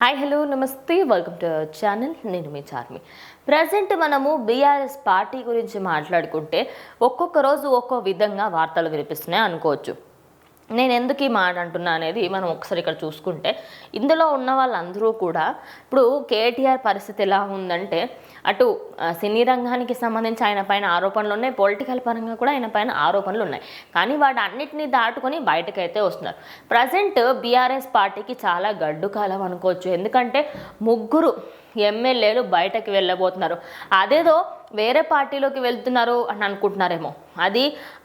Hi hello నమస్తే welcome to our channel. నేను మీ Charmi. Present మనము బీఆర్ఎస్ పార్టీ గురించి మాట్లాడుకుంటే ఒక్కొక్క రోజు ఒక్కో విధంగా వార్తలు వినిపిస్తున్నాయి అనుకోవచ్చు. నేను ఎందుకు ఈ మాట అంటున్నా అనేది మనం ఒకసారి ఇక్కడ చూసుకుంటే ఇందులో ఉన్న వాళ్ళందరూ కూడా ఇప్పుడు కేటీఆర్ పరిస్థితి ఎలా ఉందంటే అటు సినీ రంగానికి సంబంధించి ఆయన పైన ఆరోపణలు ఉన్నాయి, పొలిటికల్ పరంగా కూడా ఆయన పైన ఆరోపణలు ఉన్నాయి. కానీ వాటి అన్నిటినీ దాటుకొని బయటకైతే వస్తున్నారు. ప్రజెంట్ బీఆర్ఎస్ పార్టీకి చాలా గడ్డు కాలం అనుకోవచ్చు. ఎందుకంటే ముగ్గురు ఎమ్మెల్యేలు బయటకు వెళ్ళబోతున్నారు. అదేదో వేరే పార్టీలోకి వెళ్తున్నారు అని అనుకుంటున్నారేమో, అది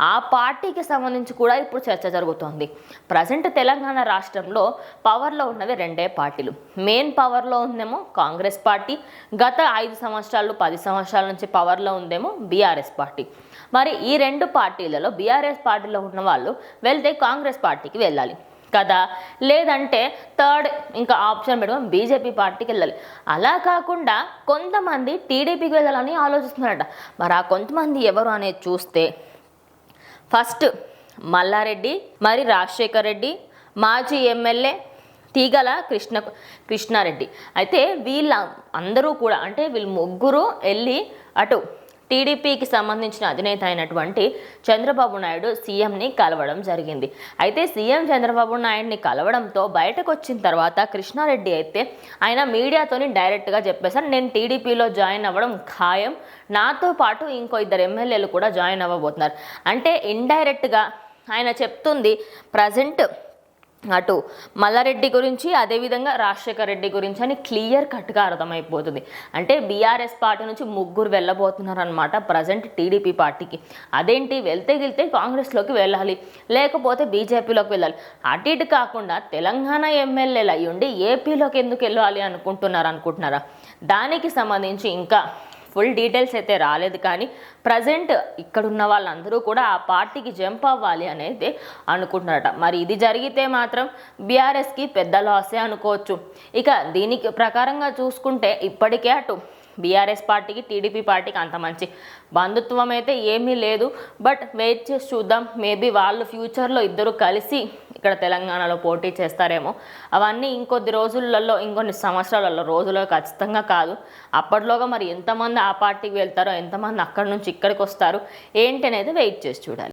ఆ పార్టీకి సంబంధించి కూడా ఇప్పుడు చర్చ జరుగుతోంది. ప్రజెంట్ తెలంగాణ రాష్ట్రంలో పవర్లో ఉన్నవి రెండే పార్టీలు. మెయిన్ పవర్లో ఉందేమో కాంగ్రెస్ పార్టీ, గత 5 సంవత్సరాలు 10 సంవత్సరాల నుంచి పవర్లో ఉందేమో బీఆర్ఎస్ పార్టీ. మరి ఈ రెండు పార్టీలలో బీఆర్ఎస్ పార్టీలో ఉన్న వాళ్ళు వెళ్తే కాంగ్రెస్ పార్టీకి వెళ్ళాలి కదా, లేదంటే థర్డ్ ఇంకా ఆప్షన్ పెట్టుకొని బీజేపీ పార్టీకి వెళ్ళాలి. అలా కాకుండా కొంతమంది టీడీపీకి వెళ్ళాలని ఆలోచిస్తున్నారట. మరి ఆ కొంతమంది ఎవరు అనేది చూస్తే ఫస్ట్ మల్లారెడ్డి, మరి రాజశేఖర్ రెడ్డి, మాజీ ఎమ్మెల్యే తీగల కృష్ణారెడ్డి. అయితే వీళ్ళ అందరూ కూడా అంటే వీళ్ళు ముగ్గురు వెళ్ళి అటు టీడీపీకి సంబంధించిన అధినేత అయినటువంటి చంద్రబాబు నాయుడు సీఎంని కలవడం జరిగింది. అయితే సీఎం చంద్రబాబు నాయుడిని కలవడంతో బయటకు వచ్చిన తర్వాత కృష్ణారెడ్డి అయితే ఆయన మీడియాతోని డైరెక్ట్గా చెప్పేశారు, నేను టీడీపీలో జాయిన్ అవ్వడం ఖాయం, నాతో పాటు ఇంకో 2 ఎమ్మెల్యేలు కూడా జాయిన్ అవ్వబోతున్నారు. అంటే ఇండైరెక్ట్గా ఆయన చెప్తుంది ప్రజెంట్ అటు మల్లారెడ్డి గురించి అదేవిధంగా రాజశేఖర్ రెడ్డి గురించి అని క్లియర్ కట్గా అర్థమైపోతుంది. అంటే బీఆర్ఎస్ పార్టీ నుంచి ముగ్గురు వెళ్ళబోతున్నారు అనమాట ప్రజెంట్ టీడీపీ పార్టీకి. అదేంటి, వెళ్తే కాంగ్రెస్లోకి వెళ్ళాలి, లేకపోతే బీజేపీలోకి వెళ్ళాలి. అటు ఇటు కాకుండా తెలంగాణ ఎమ్మెల్యేలు అయ్యుండి ఏపీలోకి ఎందుకు వెళ్ళాలి అనుకుంటున్నారా? దానికి సంబంధించి ఇంకా ఫుల్ డీటెయిల్స్ అయితే రాలేదు. కానీ ప్రజెంట్ ఇక్కడున్న వాళ్ళందరూ కూడా ఆ పార్టీకి జంప్ అవ్వాలి అనేది అనుకుంటున్నారట. మరి ఇది జరిగితే మాత్రం బీఆర్ఎస్కి పెద్ద లాసే అనుకోవచ్చు. ఇక దీనికి ప్రకారంగా చూసుకుంటే ఇప్పటికే అటు బీఆర్ఎస్ పార్టీకి టీడీపీ పార్టీకి అంత మంచి బంధుత్వం అయితే ఏమీ లేదు. బట్ వెయిట్ చేసి చూద్దాం, మేబీ వాళ్ళు ఫ్యూచర్లో ఇద్దరు కలిసి ఇక్కడ తెలంగాణలో పోటీ చేస్తారేమో. అవన్నీ ఇంకొద్ది రోజులలో, ఇంకొన్ని సంవత్సరాలలో, రోజుల్లో ఖచ్చితంగా కాదు. అప్పట్లోగా మరి ఎంతమంది ఆ పార్టీకి వెళ్తారో, ఎంతమంది అక్కడి నుంచి ఇక్కడికి వస్తారు ఏంటి అనేది వెయిట్ చేసి చూడాలి.